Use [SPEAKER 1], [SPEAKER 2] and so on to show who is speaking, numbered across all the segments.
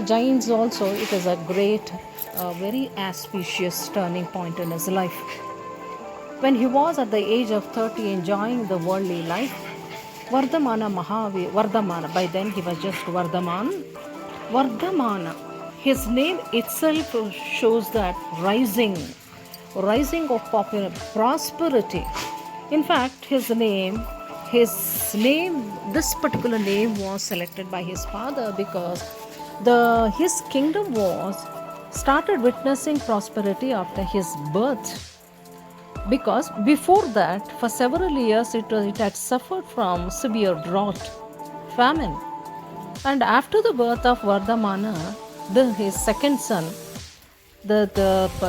[SPEAKER 1] Jains also, it is a great, very auspicious turning point in his life. When he was at the age of 30 enjoying the worldly life, Vardhamana, by then he was just Vardhamana, his name itself shows that rising of popular prosperity. In fact, this particular name was selected by his father because his kingdom was started witnessing prosperity after his birth. Because before that, for several years, it had suffered from severe drought, famine. And after the birth of Vardhamana, his second son, the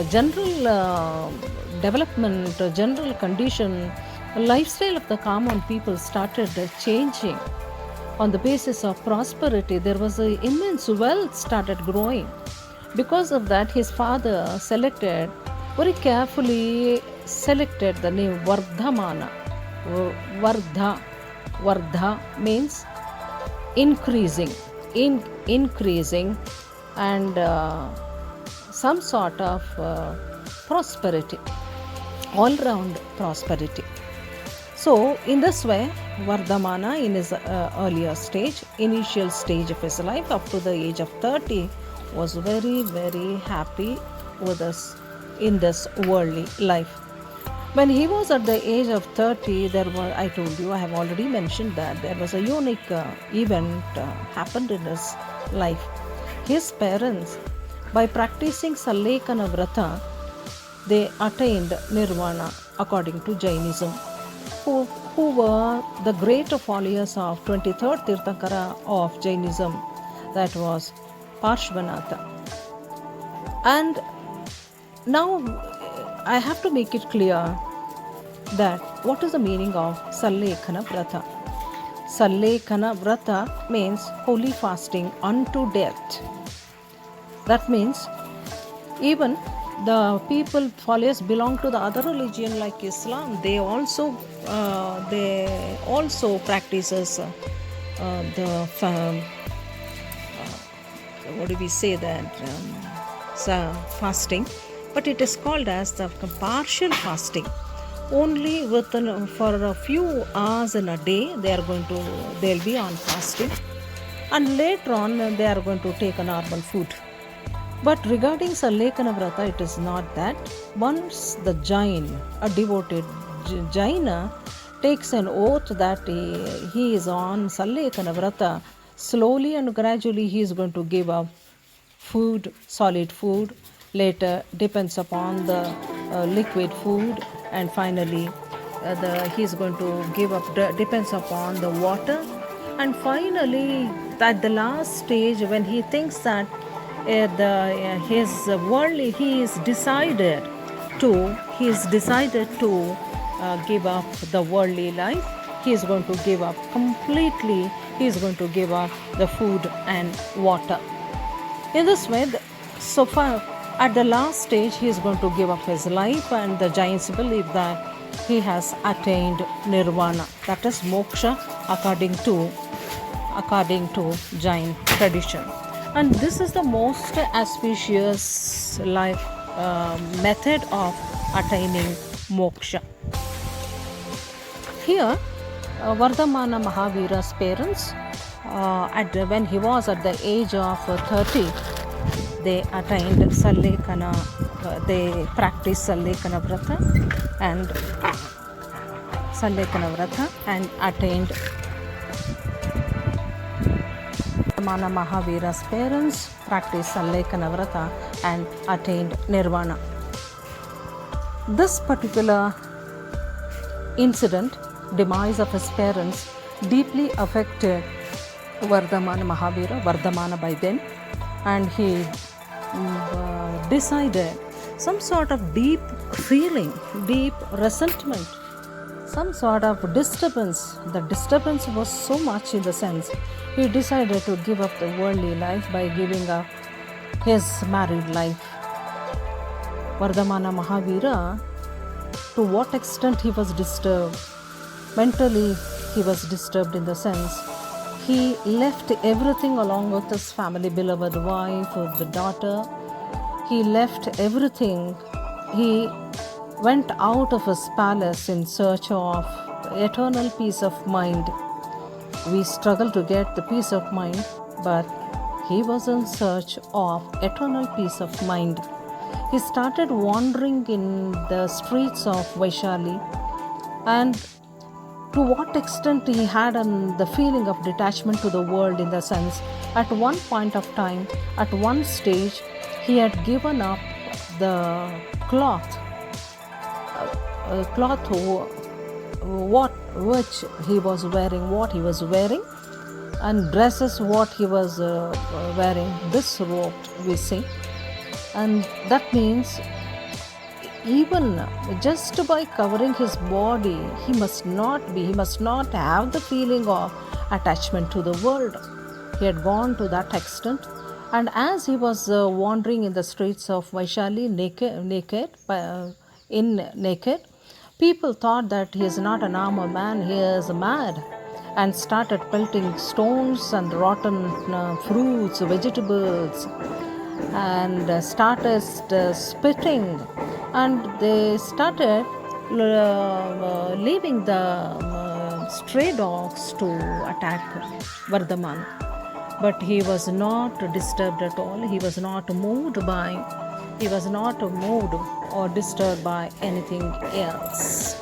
[SPEAKER 1] general development, general condition, lifestyle of the common people started changing. On the basis of prosperity, there was an immense wealth started growing. Because of that, his father very carefully selected the name Vardhamana. Vardha means increasing and some sort of prosperity, all-round prosperity. So in this way, Vardhamana in his initial stage of his life up to the age of 30 was very, very happy with us in this worldly life. When he was at the age of 30, I have already mentioned that there was a unique event happened in his life. His parents, by practicing Sallekana Vrata, they attained nirvana according to Jainism, who were the great followers of 23rd Tirthankara of Jainism, that was Parshvanatha. And now I have to make it clear that what is the meaning of Sallekana Vrata. Sallekana Vrata means holy fasting unto death. That means even the followers belong to the other religion like Islam, they also practices fasting, but it is called as the partial fasting. Only for a few hours in a day they'll be on fasting, and later on they are going to take a normal food. But regarding Sallekana Vrata, it is not that. Once the Jain, a devoted Jaina, takes an oath that he is on Sallekana Vrata, slowly and gradually he is going to give up food, solid food, later depends upon the liquid food, and finally he is going to give up, depends upon the water, and finally at the last stage when he thinks that he is decided to give up the worldly life. He is going to give up completely. He is going to give up the food and water. In this way, so far at the last stage, he is going to give up his life, and the Jains believe that he has attained nirvana, that is moksha, according to Jain tradition. And this is the most auspicious life method of attaining moksha. Here, Vardhamana Mahavira's parents, when he was at the age of 30, they attained they practiced Sallekana Vrata and attained. Vardhamana Mahavira's parents practiced Sallekana Vrata and attained nirvana. This particular incident, demise of his parents, deeply affected Vardhamana Mahavira, Vardhamana by then, and he decided some sort of deep feeling, deep resentment, some sort of disturbance. The disturbance was so much in the sense he decided to give up the worldly life by giving up his married life. Vardhamana Mahavira, to what extent he was disturbed? Mentally, he was disturbed in the sense He left everything along with his family, beloved wife, with the daughter. He left everything. He went out of his palace in search of eternal peace of mind. We struggle to get the peace of mind, but he was in search of eternal peace of mind. He started wandering in the streets of Vaishali, and to what extent he had the feeling of detachment to the world, in the sense, at one point of time, at one stage, he had given up the cloth which he was wearing, and dresses what he was wearing, this robe we see. And that means even just by covering his body, he must not have the feeling of attachment to the world. He had gone to that extent. And as he was wandering in the streets of Vaishali naked, people thought that he is not a normal man, he is mad, and started pelting stones and rotten fruits, vegetables, and started spitting, and they started leaving the stray dogs to attack Vardhamana. But he was not disturbed at all. He was not moved or disturbed by anything else.